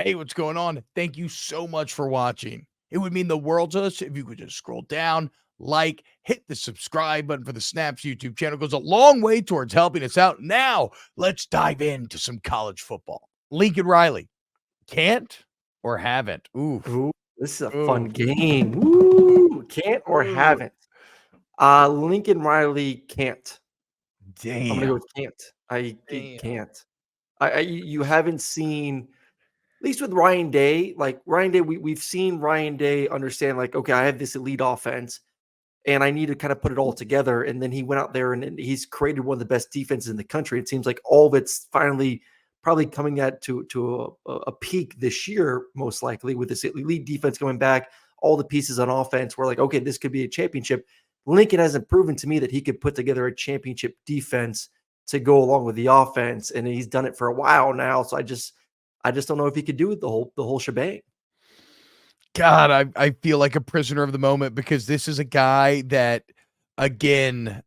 Hey, what's going on? Thank you so much for watching. It would mean the world to us if you could just scroll down, like, hit the subscribe button for the Snaps YouTube channel. It goes a long way towards helping us out. Now, let's dive into some college football. Lincoln Riley, can't or haven't? Oof. Ooh, this is a fun Oof. game. Woo! Can't or Ooh. haven't. Lincoln Riley can't. I'm gonna go Damn. with can't. I it Damn. can't. You haven't seen, at least with Ryan Day, like Ryan Day, we've seen Ryan Day understand, like, okay, I have this elite offense and I need to kind of put it all together. And then he went out there and he's created one of the best defenses in the country. It seems like all of it's finally probably coming at to a peak this year, most likely, with this elite defense coming back, all the pieces on offense. We're like, okay, this could be a championship. Lincoln hasn't proven to me that he could put together a championship defense to go along with the offense, and he's done it for a while now. So I just don't know if he could do it the whole shebang. God, I feel like a prisoner of the moment because this is a guy that, again,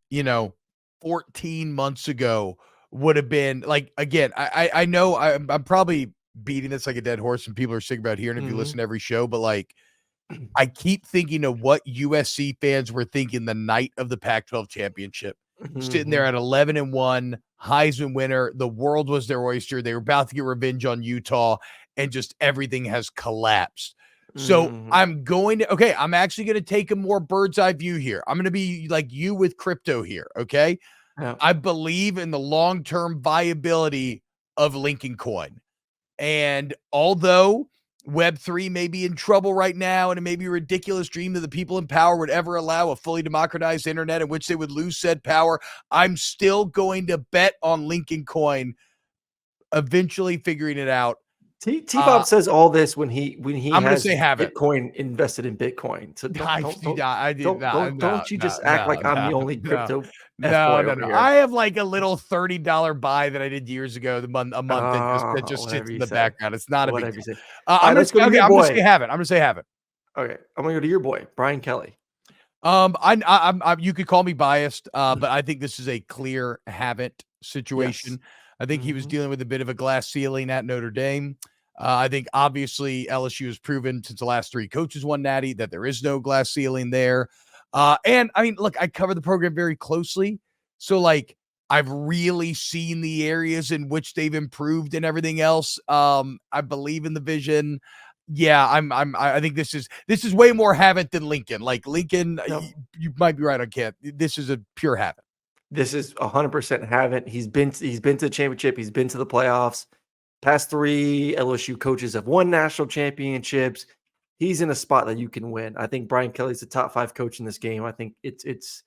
14 months ago would have been like, again, I know I'm probably beating this like a dead horse and people are sick about hearing if you Mhm. listen to every show, but like I keep thinking of what USC fans were thinking the night of the Pac-12 championship, sitting there Mhm. at 11-1, Heisman winner. The world was their oyster. They were about to get revenge on Utah, and just everything has collapsed. So Mhm. I'm actually going to take a more bird's eye view here. I'm going to be like you with crypto here. Okay. Yeah. I believe in the long-term viability of Lincoln Coin. And although Web3 may be in trouble right now, and it may be a ridiculous dream that the people in power would ever allow a fully democratized internet in which they would lose said power, I'm still going to bet on Lincoln Coin eventually figuring it out. T-Bob says all this when he I'm going to has say have it. Bitcoin invested in Bitcoin. So don't I don't did don't not. I did don't not. don't No, don't you no, just act no, like I'm no, the only no, crypto F no, boy no, over no. here. I have like a little $30 buy that I did years ago, a month that just Whatever sits in you the say. background. It's not a big Whatever you deal. say. All right, let's go to Okay. your I'm gonna say boy. have it. I'm gonna say have it. Okay, I'm gonna go to your boy, Brian Kelly. I'm you could call me biased, but I think this is a clear haven't Yes. situation. I think he was Mhm. dealing with a bit of a glass ceiling at Notre Dame. I think obviously LSU has proven since the last three coaches won Natty that there is no glass ceiling there. And I mean, look, I cover the program very closely, so like I've really seen the areas in which they've improved and everything else. I believe in the vision. Yeah, I think this is way more haven't than Lincoln. Like Lincoln, No. you might be right on Kent. This is a pure haven't. This is 100% haven't. He's been to the championship, he's been to the playoffs. Past 3 LSU coaches have won national championships. He's in a spot that you can win. I think Brian Kelly's the top 5 coach in this game. I think it's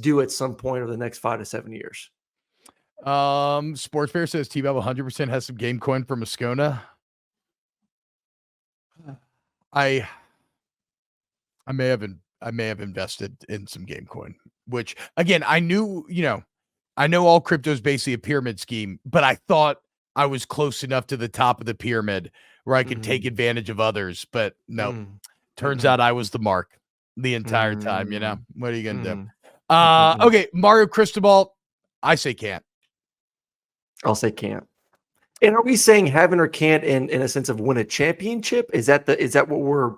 due at some point over the next 5 to 7 years. Sports Bear says T-Bob 100% has some game coin from Moscona. I I may have invested in some game coin, which again I knew I know all crypto is basically a pyramid scheme, but I thought I was close enough to the top of the pyramid where I could take Mhm. advantage of others. But no, Mm. turns Mm-mm. out I was the mark the entire time. Mm. What are you gonna do? Mm. Mm-mm-mm. Okay, Mario Cristobal, I say can't. I'll say can't. And are we saying haven't or can't in a sense of win a championship? Is that what we're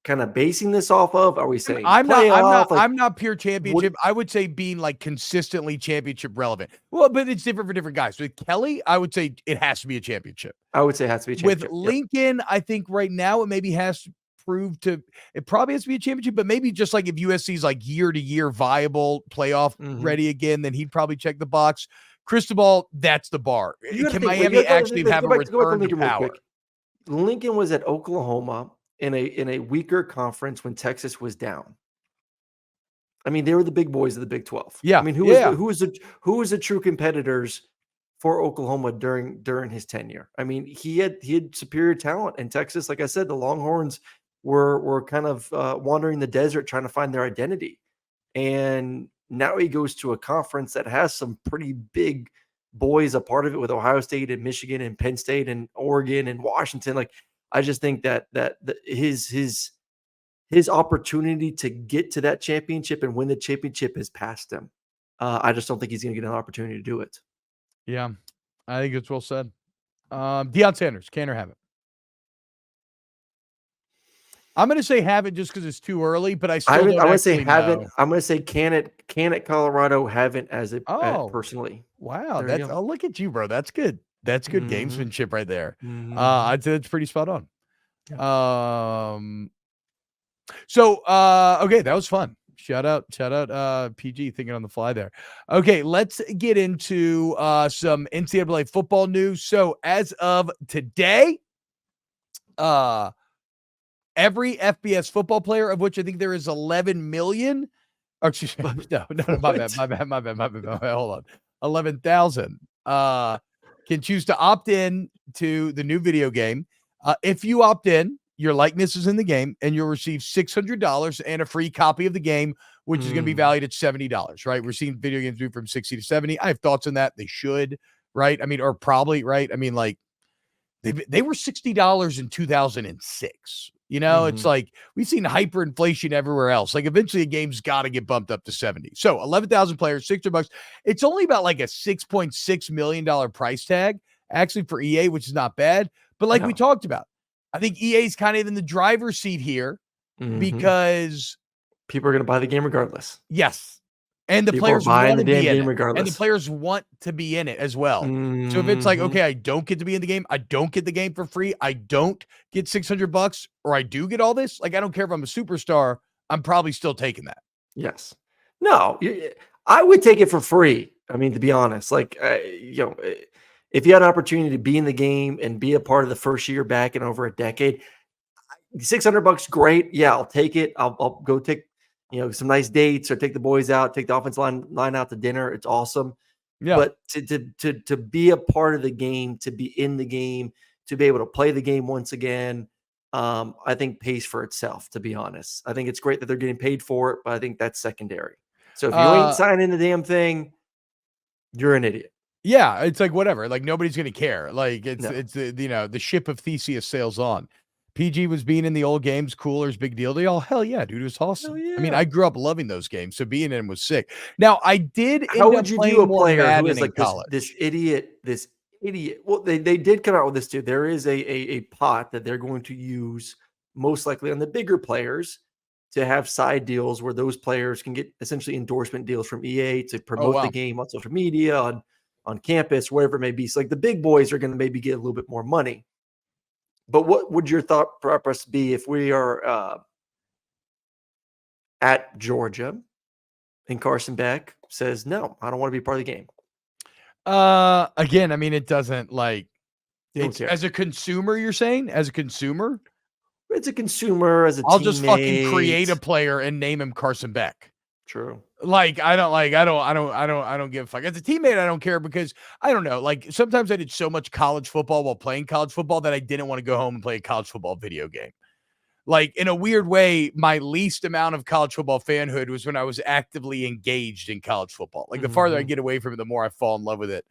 kind of basing this off of? Are we saying playoff? Like I'm not pure what? championship. I would say being like consistently championship relevant. Well, but it's different for different guys. With Kelly, I would say it has to be a championship. I would say it has to be a With championship. Yep. Lincoln, I think right now it maybe has to prove to it probably has to be a championship, but maybe just like if USC's like year to year viable playoff Mhm. ready again, then he'd probably check the box. Cristobal, that's the bar. You got to Can think. Wait, you Miami got to actually let's have go a back. Go back to return to Lincoln real power? quick. Lincoln was at Oklahoma in a weaker conference when Texas was down. I mean, they were the big boys of the Big 12. I Yeah, mean, yeah. who was the true competitors for Oklahoma during his tenure? I mean, he had superior talent in Texas. Like I said, the Longhorns were kind of wandering the desert trying to find their identity. And now he goes to a conference that has some pretty big boys a part of it with Ohio State and Michigan and Penn State and Oregon and Washington. Like I just think that his opportunity to get to that championship and win the championship has passed him. I just don't think he's going to get an opportunity to do it. Yeah. I think it's well said. Deion Sanders, can or have it? I'm going to say haven't just because it's too early, but I I still would, don't I would say actually haven't. know. I'm going to say can at Colorado, haven't Oh, personally. wow. There you go. Look at you, bro. That's good. That's good Mhm. gamesmanship right there. Mhm. I'd say that's pretty spot on. Yeah. Okay, that was fun. Shout out, PG thinking on the fly there. Okay, let's get into some NCAA football news. So as of today, every FBS football player, of which I think there is 11 million. Oh, excuse me. No, my bad. Hold on. 11,000 can choose to opt in to the new video game. If you opt in, your likeness is in the game, and you'll receive $600 and a free copy of the game, which is going to be valued at $70, right? We're seeing video games move from 60 to 70. I have thoughts on that. They should, right? I mean, or probably, right? I mean, like, they were $60 in 2006. You know, it's like we've seen hyperinflation everywhere else. Like eventually a game's got to get bumped up to 70. So 11,000 players, $600. It's only about like a $6.6 million price tag actually for EA, which is not bad. But like we talked about, I think EA's kind of in the driver's seat here because people are going to buy the game regardless. Yes. And the People are players buying want the to damn be in game it. regardless. And the players want to be in it as well. So if it's like, okay, I don't get to be in the game, I don't get the game for free, I don't get $600, or I do get all this, like I don't care if I'm a superstar, I'm probably still taking that. Yes. No, I would take it for free. I mean, to be honest, like, if you had an opportunity to be in the game and be a part of the first year back in over a decade, $600, great. Yeah, I'll take it. I'll go take, some nice dates or take the boys out, take the offense line out to dinner. It's awesome. Yeah. But to be a part of the game, to be in the game, to be able to play the game once again, I think pays for itself, to be honest. I think it's great that they're getting paid for it, but I think that's secondary. So if you ain't signing the damn thing, you're an idiot. Yeah, it's like whatever. Like nobody's gonna care. Like it's No. the ship of Theseus sails on. PG was being in the old games cooler is big deal to y'all. Hell yeah, dude, it was awesome. Hell I mean, yeah. I grew up loving those games, so being in them was sick. Now, I did How end would up you view playing a more player who Madden is in like this college. idiot? Well, they did come out with this too. There is a pot that they're going to use most likely on the bigger players to have side deals where those players can get essentially endorsement deals from EA to promote the wow. game on social media, on campus, wherever it may be. So like the big boys are going to maybe get a little bit more money. But what would your thought process be if we are at Georgia and Carson Beck says, no, I don't want to be part of the game? Again, I mean, it doesn't like You don't it's care. as a consumer, you're saying? As a consumer? It's a consumer, as a I'll just fucking create a teammate. player and name him Carson Beck. True. Like, I don't give a fuck. As a teammate, I don't care because I don't know. Like sometimes I did so much college football while playing college football that I didn't want to go home and play a college football video game. Like in a weird way, my least amount of college football fanhood was when I was actively engaged in college football. Like the farther I get away from it, the more I fall in love with it.